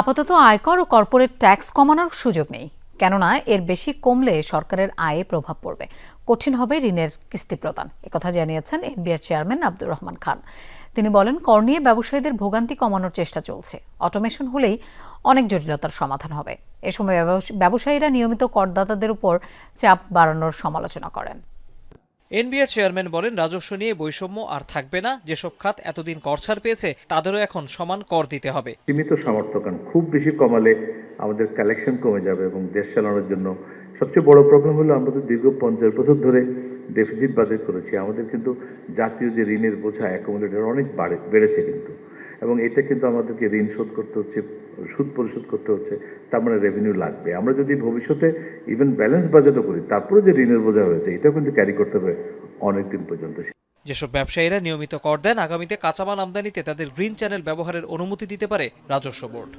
আপাতত আয়কর ও corporate tax কমানোর সুযোগ নেই, কেননা এর বেশি কমলে সরকারের আয়ে প্রভাব পড়বে, কঠিন হবে ঋণের কিস্তি প্রদান। একথা জানিয়েছেন এনবিআর চেয়ারম্যান আব্দুর রহমান খান। তিনি বলেন, কর নিয়ে ব্যবসায়ীদের ভোগান্তি কমানোর চেষ্টা চলছে। অটোমেশন হলেই অনেক জটিলতার সমাধান হবে। এ সময় ব্যবসায়ীরা নিয়মিত করদাতাদের উপর চাপ বাড়ানোর সমালোচনা করেন। এনবিআর চেয়ারম্যান বলেন, রাজস্ব নিয়ে বৈষম্য আর থাকবে না। যেসব খাত এতদিন কর ছাড় পেয়েছে তাদেরও এখন সমান কর দিতে হবে। সীমিত সামর্থ্য, কারণ খুব বেশি কমালে আমাদের কালেকশন কমে যাবে এবং দেশ চালানোর জন্য সবচেয়ে বড় প্রবলেম হলো আমরা তো দীর্ঘ 50 বছর ধরে ডেফিসিট বাজেট করেছি। আমাদের কিন্তু জাতীয় যে ঋণের বোঝা অ্যাকুমুলেটর অনেক বেড়েছে কিন্তু, এবং এটা কিন্তু আমাদেরকে ঋণ শোধ করতে হচ্ছে, সুদ পরিশোধ করতে হচ্ছে, তার মানে রেভিনিউ লাগবে। আমরা যদি ভবিষ্যতে ইভেন ব্যালেন্স বাজেটও করি, তারপরে যে ঋণের বোঝা হয়েছে এটাও কিন্তু ক্যারি করতে হবে অনেকদিন পর্যন্ত। যেসব ব্যবসায়ীরা নিয়মিত কর দেন, আগামীতে কাঁচামাল আমদানিতে তাদের গ্রিন চ্যানেল ব্যবহারের অনুমতি দিতে পারে রাজস্ব বোর্ড।